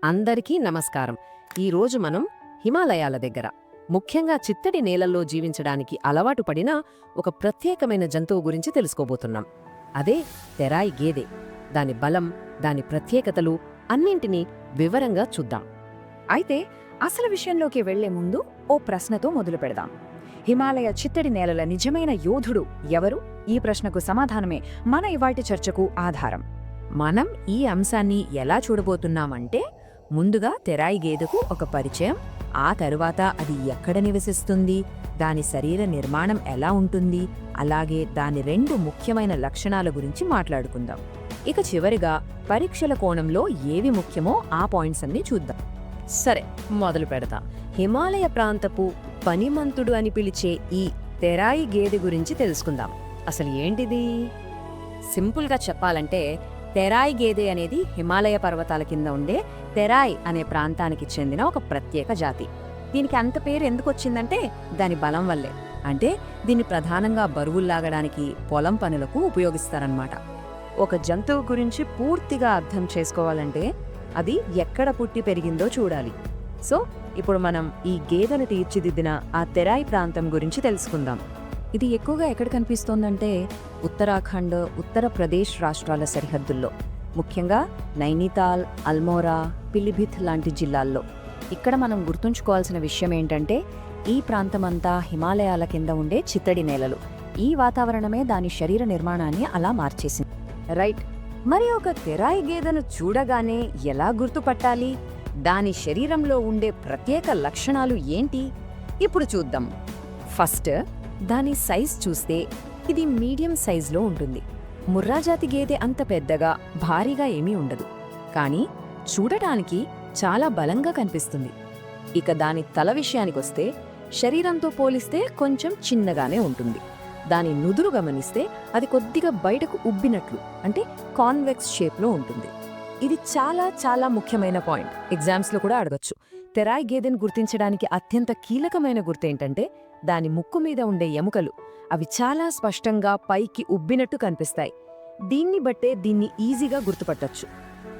అందరికీ నమస్కారం. ఈరోజు మనం హిమాలయాల దగ్గర ముఖ్యంగా చిత్తడి నేలల్లో జీవించడానికి అలవాటు పడిన ఒక ప్రత్యేకమైన జంతువు గురించి తెలుసుకోబోతున్నాం. అదే తెరాయి గేదె. దాని బలం, దాని ప్రత్యేకతలు అన్నింటినీ వివరంగా చూద్దాం. అయితే అసలు విషయంలోకి వెళ్లే ముందు ఓ ప్రశ్నతో మొదలు పెడదాం. హిమాలయ చిత్తడి నేలల నిజమైన యోధుడు ఎవరు? ఈ ప్రశ్నకు సమాధానమే మన ఇవాల్టి చర్చకు ఆధారం. మనం ఈ అంశాన్ని ఎలా చూడబోతున్నామంటే, ముందుగా తెరాయి గేదెకు ఒక పరిచయం, ఆ తరువాత అది ఎక్కడ నివసిస్తుంది, దాని శరీర నిర్మాణం ఎలా ఉంటుంది, అలాగే దాని 2 ముఖ్యమైన లక్షణాల గురించి మాట్లాడుకుందాం. ఇక చివరిగా పరీక్షల కోణంలో ఏవి ముఖ్యమో ఆ పాయింట్స్ అన్ని చూద్దాం. సరే, మొదలు పెడతాం. హిమాలయ ప్రాంతపు పనిమంతుడు అని పిలిచే ఈ తెరాయి గేదె గురించి తెలుసుకుందాం. అసలు ఏంటిది? సింపుల్గా చెప్పాలంటే, తెరాయి గేదె అనేది హిమాలయ పర్వతాల కింద ఉండే తెరాయి అనే ప్రాంతానికి చెందిన ఒక ప్రత్యేక జాతి. దీనికి అంత పేరు ఎందుకు వచ్చిందంటే దాని బలం వల్లే. అంటే దీన్ని ప్రధానంగా బరువుల్లాగడానికి, పొలం పనులకు ఉపయోగిస్తారన్నమాట. ఒక జంతువు గురించి పూర్తిగా అర్థం చేసుకోవాలంటే అది ఎక్కడ పుట్టి పెరిగిందో చూడాలి. సో ఇప్పుడు మనం ఈ గేదెను తీర్చిదిద్దిన ఆ తెరాయి ప్రాంతం గురించి తెలుసుకుందాం. ఇది ఎక్కువగా ఎక్కడ కనిపిస్తోందంటే ఉత్తరాఖండ్, ఉత్తరప్రదేశ్ రాష్ట్రాల సరిహద్దుల్లో, ముఖ్యంగా నైనితాల్, అల్మోరా, పిలిభిత్ లాంటి జిల్లాల్లో. ఇక్కడ మనం గుర్తుంచుకోవాల్సిన విషయం ఏంటంటే, ఈ ప్రాంతమంతా హిమాలయాల కింద ఉండే చిత్తడి నేలలు. ఈ వాతావరణమే దాని శరీర నిర్మాణాన్ని అలా మార్చేసింది. రైట్. మరి ఒక తెరాయి గేదెను చూడగానే ఎలా గుర్తుపట్టాలి? దాని శరీరంలో ఉండే ప్రత్యేక లక్షణాలు ఏంటి? ఇప్పుడు చూద్దాం. ఫస్ట్, దాని సైజ్ చూస్తే ఇది మీడియం సైజులో ఉంటుంది. ముర్రాజాతి గేదె అంత పెద్దగా, భారీగా ఏమీ ఉండదు, కానీ చూడటానికి చాలా బలంగా కనిపిస్తుంది. ఇక దాని తల విషయానికొస్తే శరీరంతో పోలిస్తే కొంచెం చిన్నగానే ఉంటుంది. దాని నుదురు గమనిస్తే అది కొద్దిగా బయటకు ఉబ్బినట్లు, అంటే కాన్వెక్స్ షేప్లో ఉంటుంది. ఇది చాలా చాలా ముఖ్యమైన పాయింట్. ఎగ్జామ్స్లో కూడా అడగొచ్చు. తెరాయి గేదెను గుర్తించడానికి అత్యంత కీలకమైన గుర్తేంటంటే దాని ముక్కు మీద ఉండే ఎముకలు. అవి చాలా స్పష్టంగా పైకి ఉబ్బినట్టు కనిపిస్తాయి. దీన్ని బట్టే దీన్ని ఈజీగా గుర్తుపట్టొచ్చు.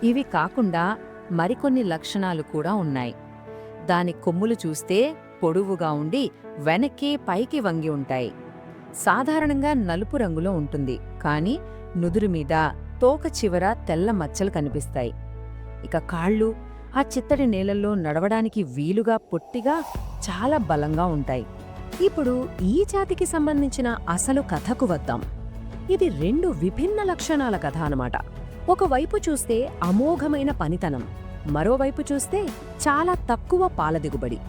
ఇవి కాకుండా మరికొన్ని లక్షణాలు కూడా ఉన్నాయి. దాని కొమ్ములు చూస్తే పొడవుగా ఉండి వెనక్కి పైకి వంగి ఉంటాయి. సాధారణంగా నలుపు రంగులో ఉంటుంది, కానీ నుదురు మీద, తోక చివర తెల్ల మచ్చలు కనిపిస్తాయి. ఇక కాళ్ళు ఆ చిత్తడి నేలల్లో నడవడానికి వీలుగా పొట్టిగా, చాలా బలంగా ఉంటాయి. ఇప్పుడు ఈ జాతికి సంబంధించిన అసలు కథకు వద్దాం. ఇది 2 విభిన్న లక్షణాల కథ అన్నమాట. ఒకవైపు చూస్తే అమోఘమైన పనితనం, మరోవైపు చూస్తే చాలా తక్కువ పాల దిగుబడి.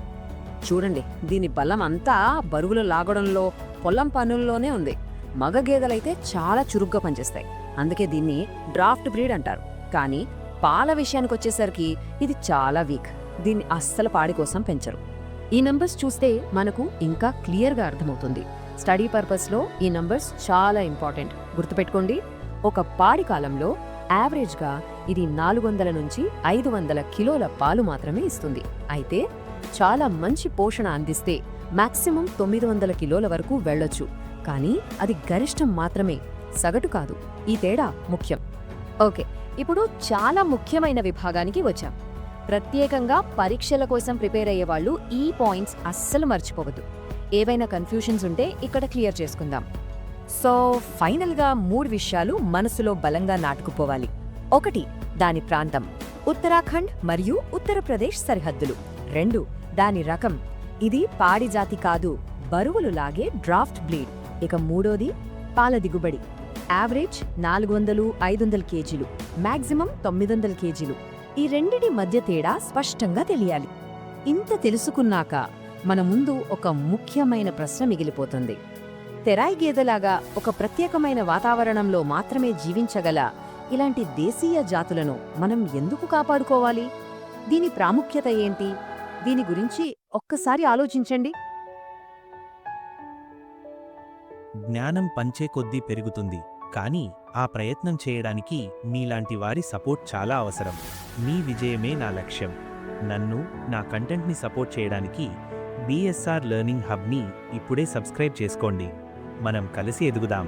చూడండి, దీని బలం అంతా బరువులు లాగడంలో, పొలం పనుల్లోనే ఉంది. మగ గేదెలైతే చాలా చురుగ్గా పనిచేస్తాయి, అందుకే దీన్ని డ్రాఫ్ట్ బ్రీడ్ అంటారు. కానీ పాల విషయానికొచ్చేసరికి ఇది చాలా వీక్. దీన్ని అస్సలు పాడి కోసం పెంచరు. ఈ నంబర్స్ చూస్తే మనకు ఇంకా క్లియర్గా అర్థమవుతుంది. స్టడీ పర్పస్లో ఈ నంబర్స్ చాలా ఇంపార్టెంట్. గుర్తుపెట్టుకోండి, ఒక పాడి కాలంలో యావరేజ్గా ఇది 400 నుంచి 500 కిలోల పాలు మాత్రమే ఇస్తుంది. అయితే చాలా మంచి పోషణ అందిస్తే మాక్సిమం 900 కిలోల వరకు వెళ్ళొచ్చు. కానీ అది గరిష్టం మాత్రమే, సగటు కాదు. ఈ తేడా ముఖ్యం. ఓకే, ఇప్పుడు చాలా ముఖ్యమైన విభాగానికి వచ్చాం. ప్రత్యేకంగా పరీక్షల కోసం ప్రిపేర్ అయ్యేవాళ్ళు ఈ పాయింట్స్ అస్సలు మర్చిపోవద్దు. ఏవైనా కన్ఫ్యూషన్స్ ఉంటే ఇక్కడ క్లియర్ చేసుకుందాం. సో ఫైనల్గా 3 విషయాలు మనసులో బలంగా నాటుకుపోవాలి. 1, దాని ప్రాంతం, ఉత్తరాఖండ్ మరియు ఉత్తరప్రదేశ్ సరిహద్దులు. 2, దాని రకం, ఇది పాడి జాతి కాదు, బరువులు లాగే డ్రాఫ్ట్ బ్రీడ్. ఇక 3, పాల దిగుబడి, యావరేజ్ 400-500 కేజీలు, మ్యాక్సిమం 900 కేజీలు. ఈ రెండిటి మధ్య తేడా స్పష్టంగా తెలియాలి. ఇంత తెలుసుకున్నాక మన ముందు ఒక ముఖ్యమైన ప్రశ్న మిగిలిపోతుంది. తెరాయి గేదెలాగా ఒక ప్రత్యేకమైన వాతావరణంలో మాత్రమే జీవించగల ఇలాంటి దేశీయ జాతులను మనం ఎందుకు కాపాడుకోవాలి? దీని ప్రాముఖ్యత ఏంటి? దీని గురించి ఒక్కసారి ఆలోచించండి. జ్ఞానం పంచే కొద్దీ పెరుగుతుంది, కానీ ఆ ప్రయత్నం చేయడానికి మీలాంటి వారి సపోర్ట్ చాలా అవసరం. మీ విజయమే నా లక్ష్యం. నన్ను, నా కంటెంట్ని సపోర్ట్ చేయడానికి BSR లెర్నింగ్ హబ్ని ఇప్పుడే సబ్స్క్రైబ్ చేసుకోండి. మనం కలిసి ఎదుగుదాం.